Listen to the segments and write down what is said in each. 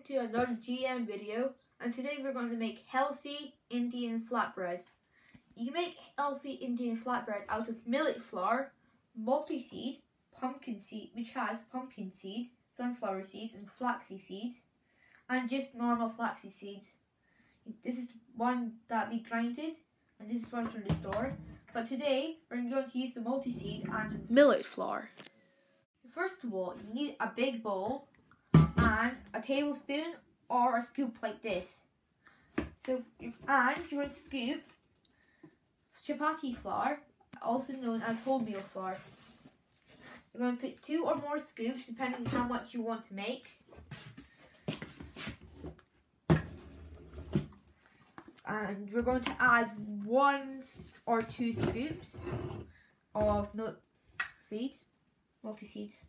to another GM video, and today we're going to make healthy Indian flatbread. You can make healthy Indian flatbread out of millet flour, multi-seed, pumpkin seed, which has pumpkin seeds, sunflower seeds and flaxseed seeds, and just normal flaxseed seeds. This is one that we grinded, and this is one from the store. But today we're going to use the multi-seed and millet flour. First of all, you need a big bowl and a tablespoon or a scoop like this. And you're going to scoop chapati flour, also known as wholemeal flour. You're going to put 2 or more scoops depending on how much you want to make. And we're going to add 1 or 2 scoops of multi-seeds.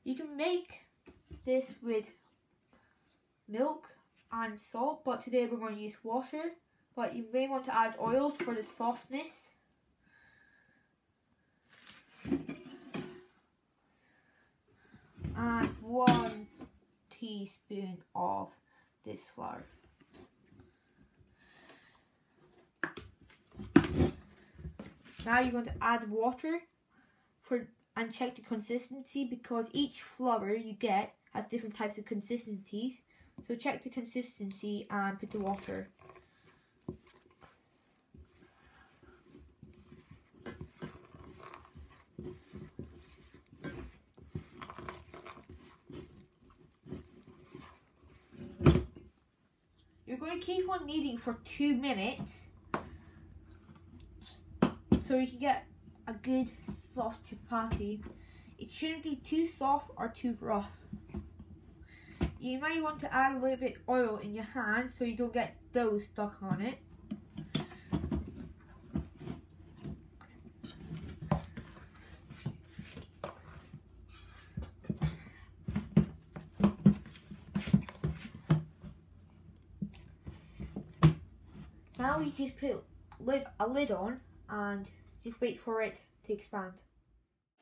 You can make this with milk and salt, but today we're going to use water. But you may want to add oil for the softness. And 1 teaspoon of this flour. Now you're going to add water and check the consistency, because each flour you get has different types of consistencies. So check the consistency and put the water. You're going to keep on kneading for 2 minutes so you can get a good soft chapati. It shouldn't be too soft or too rough. You might want to add a little bit of oil in your hands so you don't get dough stuck on it. Now you just put a lid on and just wait for it to expand.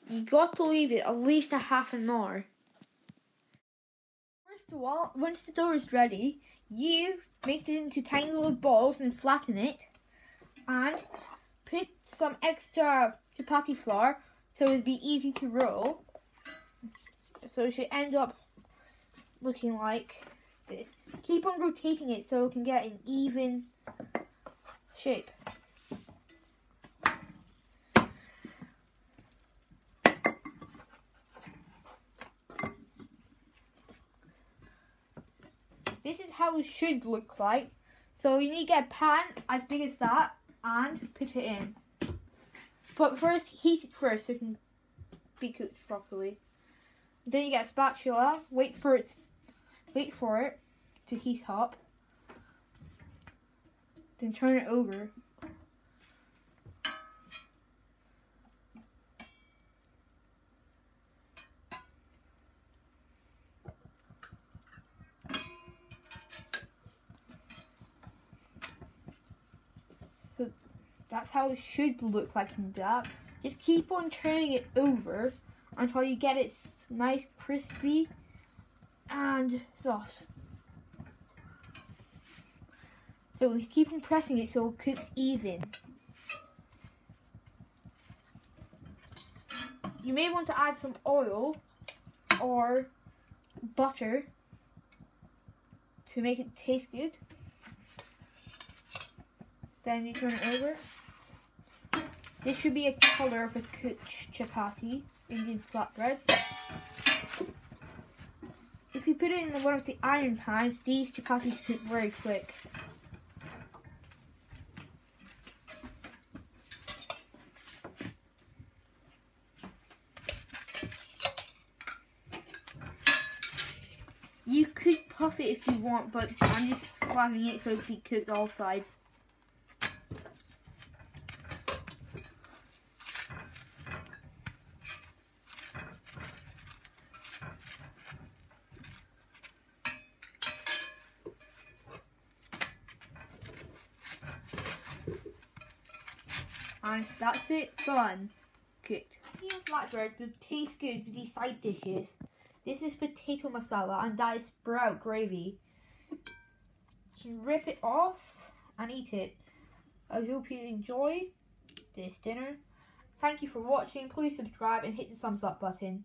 You got to leave it at least a half an hour. First of all, once the dough is ready, you make it into tiny little balls and flatten it, and put some extra chapati flour so it'll be easy to roll. So it should end up looking like this. Keep on rotating it so it can get an even shape. This is how it should look like. So you need to get a pan as big as that and put it in. But first, heat it first so it can be cooked properly. Then you get a spatula, wait for it to heat up. Then turn it over. So that's how it should look like in that. Just keep on turning it over until you get it nice, crispy and soft. So keep on pressing it so it cooks even. You may want to add some oil or butter to make it taste good. Then you turn it over. This should be a color of a cooked chapati, Indian flatbread. If you put it in one of the iron pans, these chapatis cook very quick. You could puff it if you want, but I'm just flattening it so it can be cooked all sides. And that's it, done. Cooked. Indian flatbread would taste good with these side dishes. This is potato masala and that is sprout gravy. You can rip it off and eat it. I hope you enjoy this dinner. Thank you for watching. Please subscribe and hit the thumbs up button.